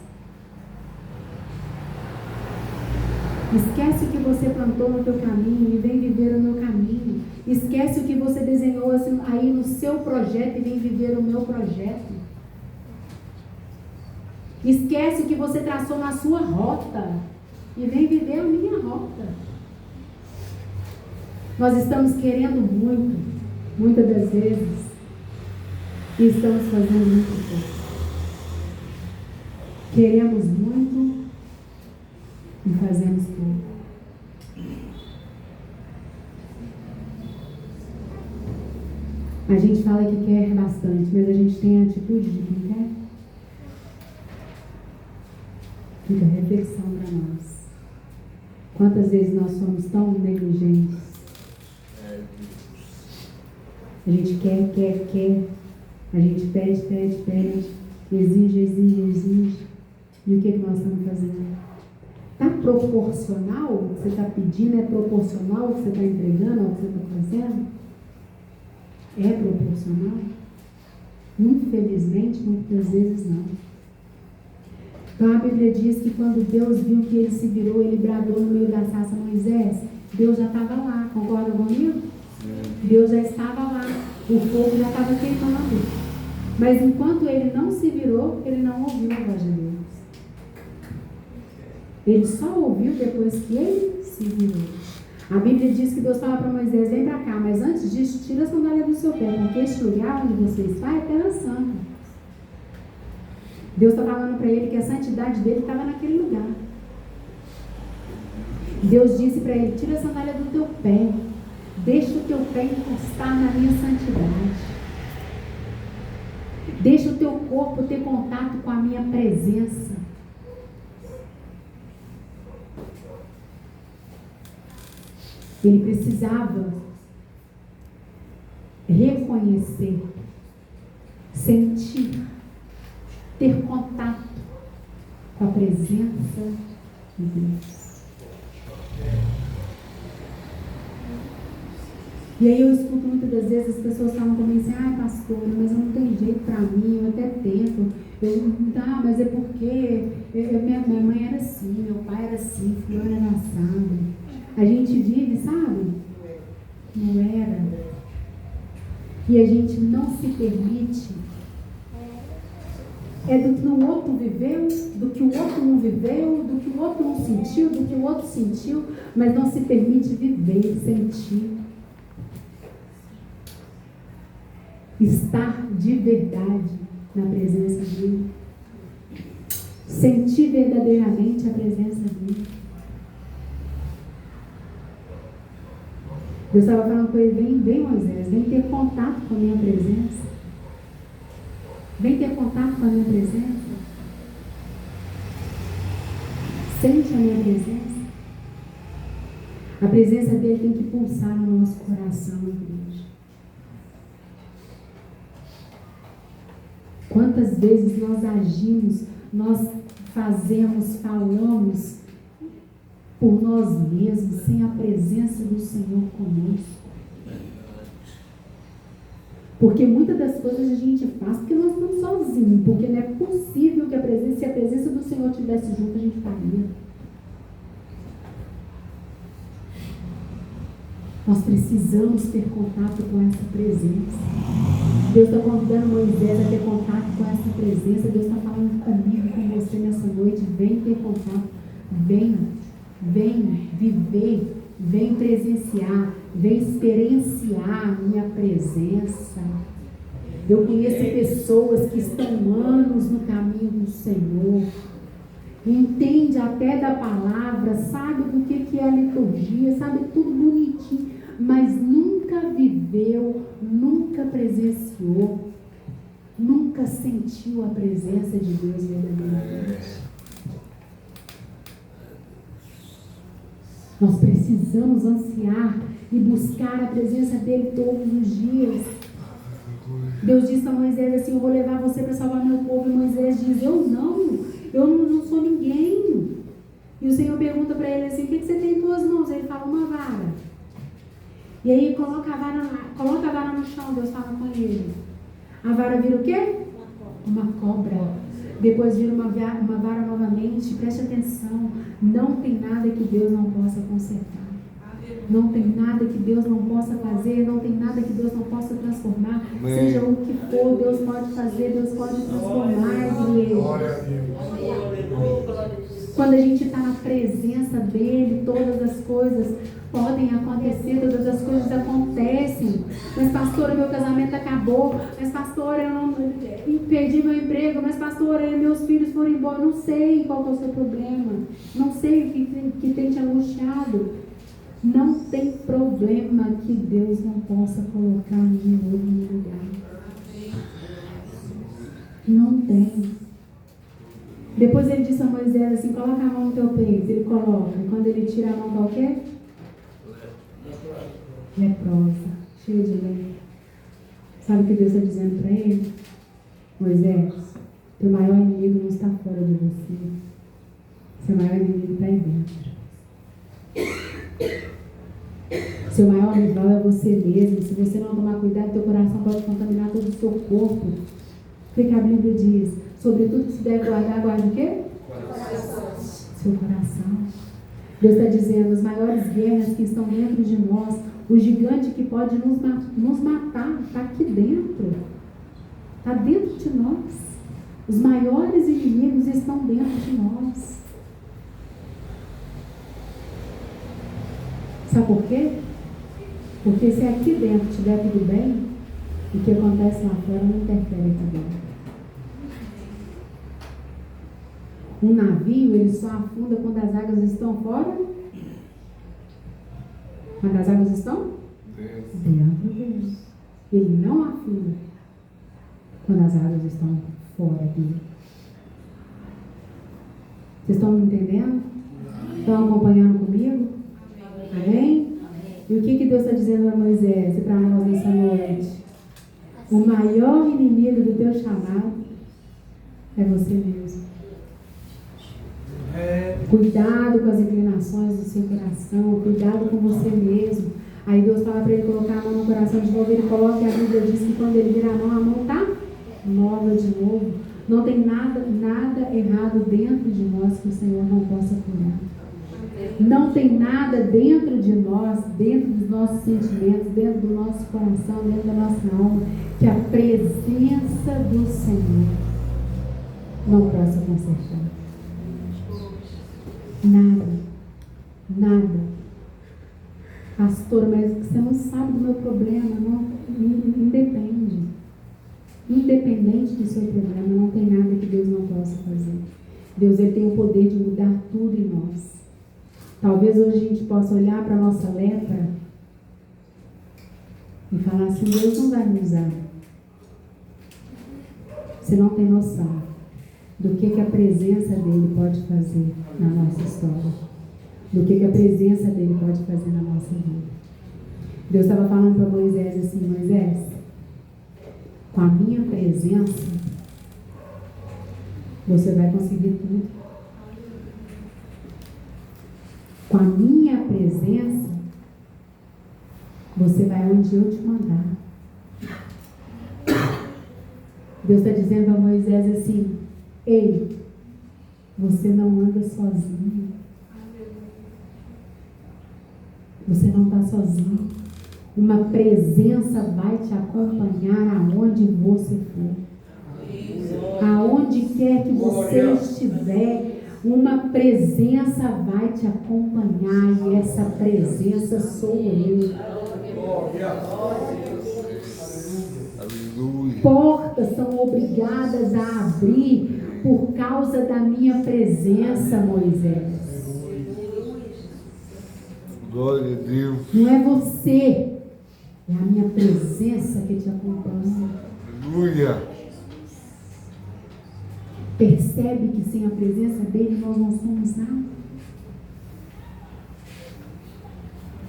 Speaker 1: Esquece o que você plantou no teu caminho e vem viver o meu caminho. Esquece o que você desenhou assim, aí no seu projeto e vem viver o meu projeto. Esquece o que você traçou na sua rota e vem viver a minha rota. Nós estamos querendo muito, muitas das vezes, e estamos fazendo muito pouco. Queremos muito e fazemos pouco. A gente fala que quer bastante, mas a gente tem a atitude de quem quer? Fica a reflexão para nós. Quantas vezes nós somos tão negligentes? A gente quer. A gente pede. Exige. E o que nós estamos fazendo? Está proporcional o que você está pedindo? É proporcional o que você está entregando ao que você está fazendo? É proporcional? Infelizmente, muitas vezes não. Então a Bíblia diz que quando Deus viu que ele se virou, ele bradou no meio da sarça: Moisés, Deus já estava lá, concorda comigo? Deus já estava lá, o fogo já estava queimando. Mas enquanto ele não se virou, ele não ouviu a voz de Deus. Ele só ouviu depois que ele se virou. A Bíblia diz que Deus fala para Moisés: vem para cá, mas antes disso, tira a sandália do seu pé, porque este lugar onde você está é terra santa. Deus está falando para ele que a santidade dele estava naquele lugar. Deus disse para ele: tira a sandália do teu pé, deixa o teu pé encostar na minha santidade. Deixa o teu corpo ter contato com a minha presença. Ele precisava reconhecer, sentir, ter contato com a presença de Deus. E aí eu escuto muitas das vezes as pessoas falam comigo assim, pastora, mas não tem jeito para mim, eu até tento. Mas é porque minha mãe era assim, meu pai era assim, fulano era assado. A gente vive, sabe? Não era. E a gente não se permite. É do que o outro viveu, do que o outro não viveu, do que o outro não sentiu, do que o outro sentiu, mas não se permite viver, sentir. Estar de verdade na presença dele. Sentir verdadeiramente a presença dele. Deus estava falando com ele, vem Moisés, vem ter contato com a minha presença. Vem ter contato com a minha presença. Sente a minha presença. A presença dele tem que pulsar no nosso coração, igreja. Quantas vezes nós agimos, nós fazemos, falamos por nós mesmos, sem a presença do Senhor conosco. Porque muitas das coisas a gente faz porque nós estamos sozinhos, porque não é possível que se a presença do Senhor estivesse junto, a gente faria. Nós precisamos ter contato com essa presença. Deus está convidando Moisés a ter contato com essa presença. Deus está falando comigo, com você nessa noite. Vem ter contato. Venha viver. Vem presenciar. Vem experienciar a minha presença. Eu conheço pessoas que estão anos no caminho do Senhor. Entende até da palavra, sabe do que é a liturgia, sabe tudo bonitinho, mas nunca viveu, nunca presenciou, nunca sentiu a presença de Deus verdadeiramente. Nós precisamos ansiar e buscar a presença dele todos os dias. Deus disse a Moisés assim, eu vou levar você para salvar meu povo. E Moisés diz, eu não sou ninguém. E o Senhor pergunta para ele assim, o que você tem em tuas mãos? Ele fala, uma vara. E aí coloca a vara no chão, Deus fala com ele. A vara vira o quê? Uma cobra. Depois vira uma vara novamente. Preste atenção, não tem nada que Deus não possa consertar. Não tem nada que Deus não possa fazer, não tem nada que Deus não possa transformar. Amém. Seja o que for, Deus pode fazer, Deus pode transformar, igreja. Quando a gente está na presença dele, todas as coisas podem acontecer, todas as coisas acontecem. Mas pastora, meu casamento acabou. Mas pastora, eu perdi meu emprego. Mas pastora, meus filhos foram embora. Não sei qual é o seu problema. Não sei o que tem te angustiado. Não tem problema que Deus não possa colocar em outro lugar. Não tem. Depois ele disse a Moisés assim, coloca a mão no teu peito. Ele coloca. E quando ele tira a mão, qual que é? Leprosa. Cheia de lepra. Sabe o que Deus está dizendo para ele? Moisés, teu maior inimigo não está fora de você. Seu maior inimigo está aí dentro. Seu maior rival é você mesmo. Se você não tomar cuidado, teu coração pode contaminar todo o seu corpo. O que a Bíblia diz? Sobre tudo que se deve guardar, guarda o quê?
Speaker 2: Coração.
Speaker 1: Seu coração. Deus está dizendo, as maiores guerras que estão dentro de nós, o gigante que pode nos matar, está aqui dentro. Está dentro de nós. Os maiores inimigos estão dentro de nós. Sabe por quê? Porque se aqui dentro estiver tudo bem, o que acontece lá fora não interfere aqui dentro. Um navio, ele só afunda quando as águas estão fora. Quando as águas estão? Dentro dele. Ele não afunda quando as águas estão fora dele. Vocês estão me entendendo? Estão acompanhando comigo? Amém? E o que Deus está dizendo para Moisés e para nós nessa noite? O maior inimigo do teu chamado é você mesmo. Cuidado com as inclinações do seu coração, cuidado com você mesmo. Aí Deus fala para ele colocar a mão no coração de novo, ele coloca, e a Bíblia diz que quando ele vira a mão está nova de novo. Não tem nada errado dentro de nós que o Senhor não possa curar. Não tem nada dentro de nós, dentro dos nossos sentimentos, dentro do nosso coração, dentro da nossa alma, que a presença do Senhor não possa consertar. Nada. Pastor, mas você não sabe do meu problema, não independe. Independente do seu problema, não tem nada que Deus não possa fazer. Deus, ele tem o poder de mudar tudo em nós. Talvez hoje a gente possa olhar para a nossa lepra e falar assim: Deus não vai me usar. Você não tem noção do que a presença dele pode fazer na nossa história. Do que a presença dele pode fazer na nossa vida. Deus estava falando para Moisés assim: Moisés, com a minha presença, você vai conseguir tudo. Com a minha presença, você vai onde eu te mandar. Deus está dizendo a Moisés assim: ei, você não anda sozinho. Você não está sozinho. Uma presença vai te acompanhar aonde você for. Aonde quer que você estiver, uma presença vai te acompanhar, e essa presença sou eu. Portas são obrigadas a abrir por causa da minha presença, Moisés.
Speaker 3: Glória a Deus.
Speaker 1: Não é você, é a minha presença que te acompanha.
Speaker 3: Aleluia.
Speaker 1: Percebe que sem a presença dele nós não somos nada.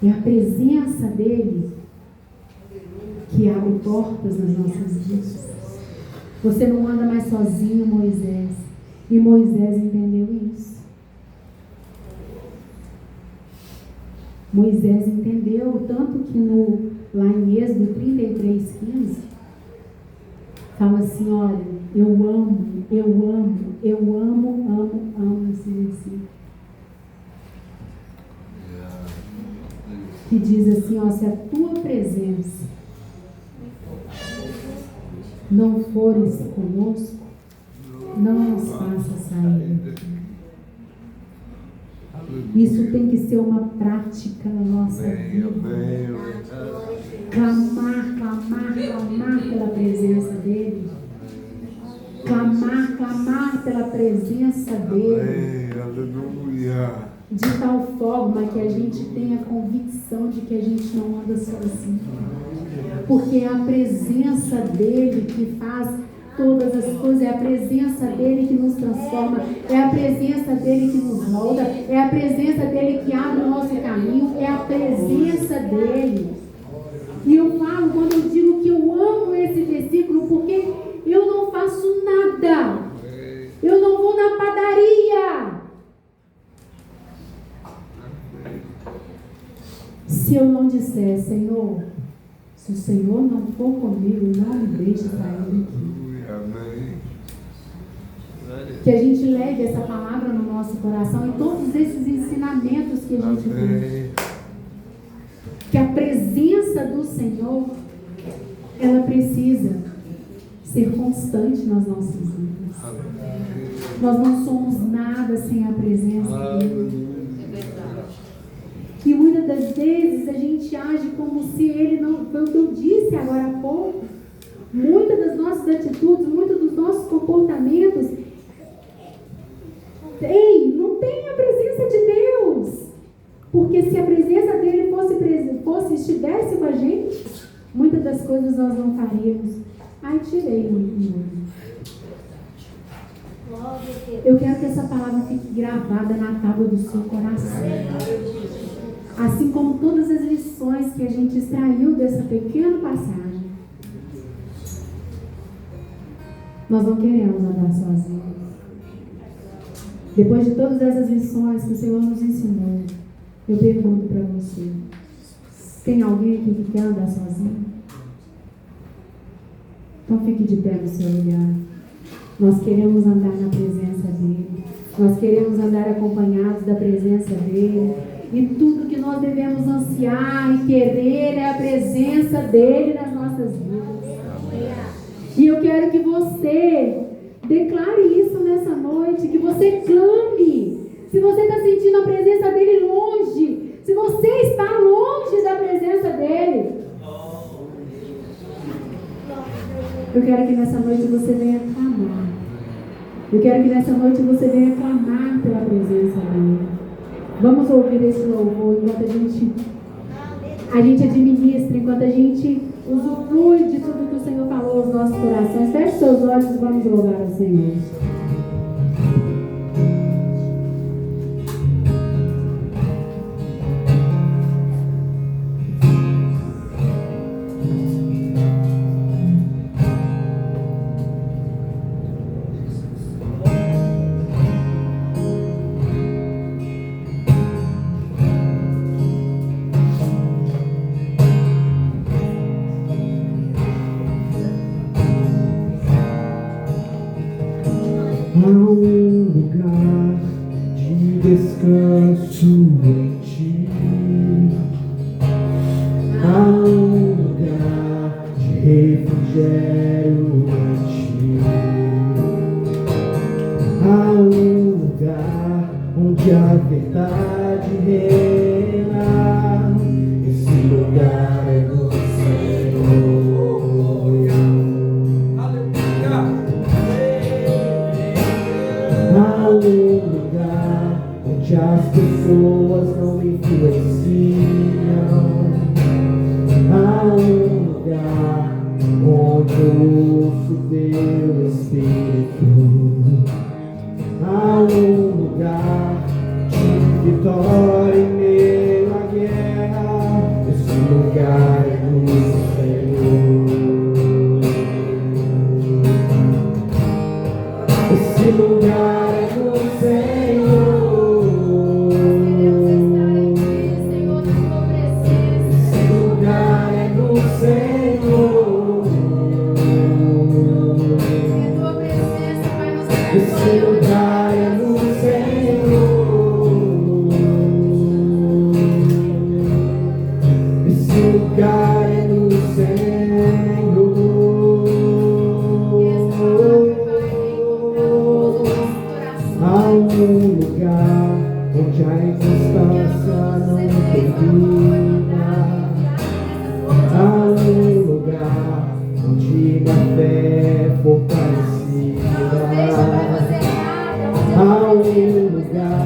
Speaker 1: É a presença dele que abre portas nas nossas vidas. Você não anda mais sozinho, Moisés. E Moisés entendeu isso. Moisés entendeu, tanto que lá em Êxodo 33:15, fala assim: olha, eu amo esse versículo. Que diz assim: ó, se a tua presença não fores conosco, não nos faça sair daqui. Isso tem que ser uma prática na nossa vida. Clamar pela presença dele. Clamar pela presença dele.
Speaker 3: Aleluia.
Speaker 1: De tal forma que a gente tenha convicção de que a gente não anda sozinho. Porque é a presença dele que faz todas as coisas, é a presença dele que nos transforma, é a presença dele que nos molda, é a presença dele que abre o nosso caminho, é a presença dele. E eu falo, quando eu digo que eu amo esse versículo, porque eu não faço nada, eu não vou na padaria se eu não disser: Senhor, se o Senhor não for comigo, não me deixe sair daqui. Que a gente leve essa palavra no nosso coração, em todos esses ensinamentos que a gente vê. Que a presença do Senhor, ela precisa ser constante nas nossas vidas. Nós não somos nada sem a presença dele. E muitas das vezes a gente age como se ele não... Foi o que eu disse agora há pouco. Muitas das nossas atitudes, muitos dos nossos comportamentos, não tem a presença de Deus. Porque se a presença dele estivesse com a gente, muitas das coisas nós não faríamos. Ai, tirei muito. Eu quero que essa palavra fique gravada na tábua do seu coração. Assim como todas as lições que a gente extraiu dessa pequena passagem. Nós não queremos andar sozinhos. Depois de todas essas lições que o Senhor nos ensinou, eu pergunto para você: tem alguém aqui que quer andar sozinho? Então fique de pé no seu lugar. Nós queremos andar na presença dEle. Nós queremos andar acompanhados da presença dEle. E tudo que nós devemos ansiar e querer é a presença dEle nas nossas vidas. E eu quero que você declare isso nessa noite, que você clame. Se você está sentindo a presença dEle longe, se você está longe da presença dEle, eu quero que nessa noite você venha clamar. Eu quero que nessa noite você venha clamar pela presença dEle. Vamos ouvir esse louvor enquanto a gente administra, enquanto a gente usufrui de tudo que o Senhor falou aos nossos corações. Feche seus olhos e vamos louvar ao Senhor.
Speaker 6: Há um lugar de descanso em ti. Há um lugar de refrigério em ti. Há um lugar onde a verdade reina. Esse lugar é no Senhor. Há um lugar onde as pessoas não me influenciam. Há um lugar onde eu ouço teu Espírito. Há um lugar de vitória em meio à guerra. Esse lugar é do Senhor. Esse lugar é do Senhor. Esse lugar é do Senhor. Esse lugar é do Senhor. Esse lugar é do Senhor. Há um lugar onde a inconstância não termina. Há um lugar onde minha fé é fortalecida. Há um lugar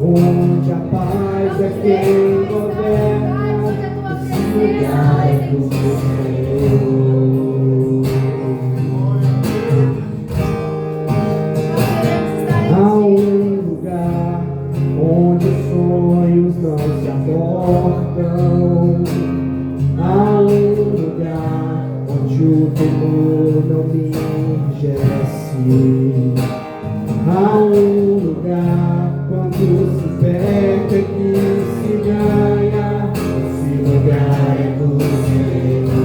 Speaker 6: onde a paz é quem governa. Esse lugar é do Senhor. Há um lugar onde os sonhos não se abortam. Há um lugar onde o temor não me enrijece. Há um lugar quando se perde é que se ganha. Esse lugar é do Senhor.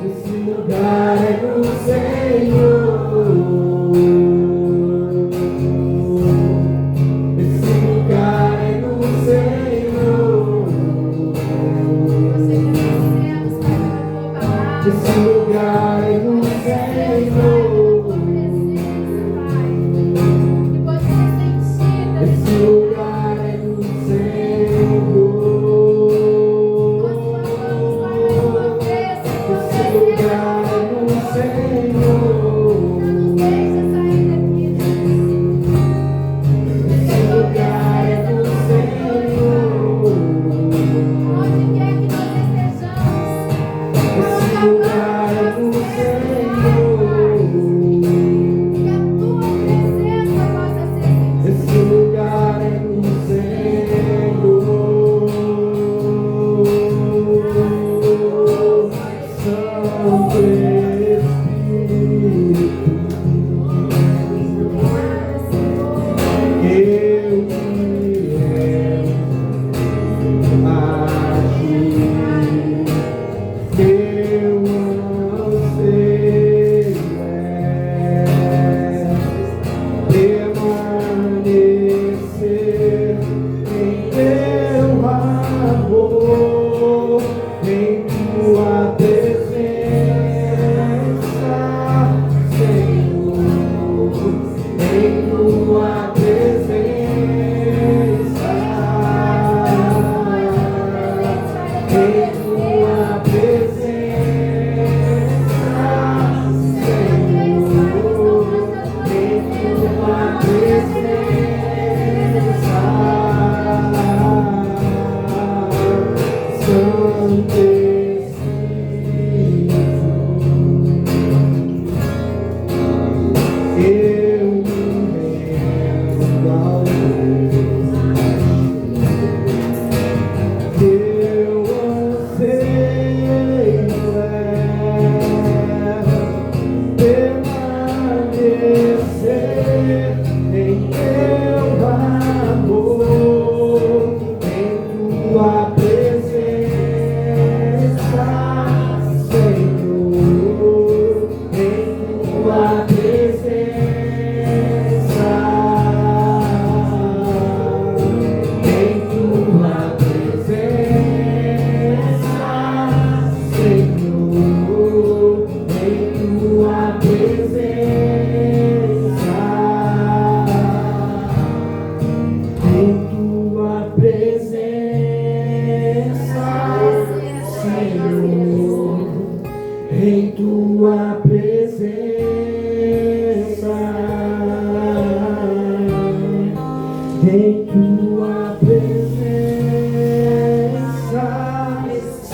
Speaker 6: Esse lugar é do Senhor. Esse lugar é do Senhor. Esse lugar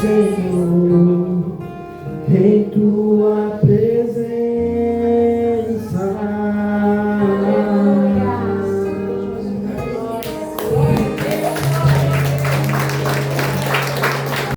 Speaker 6: Senhor, em tua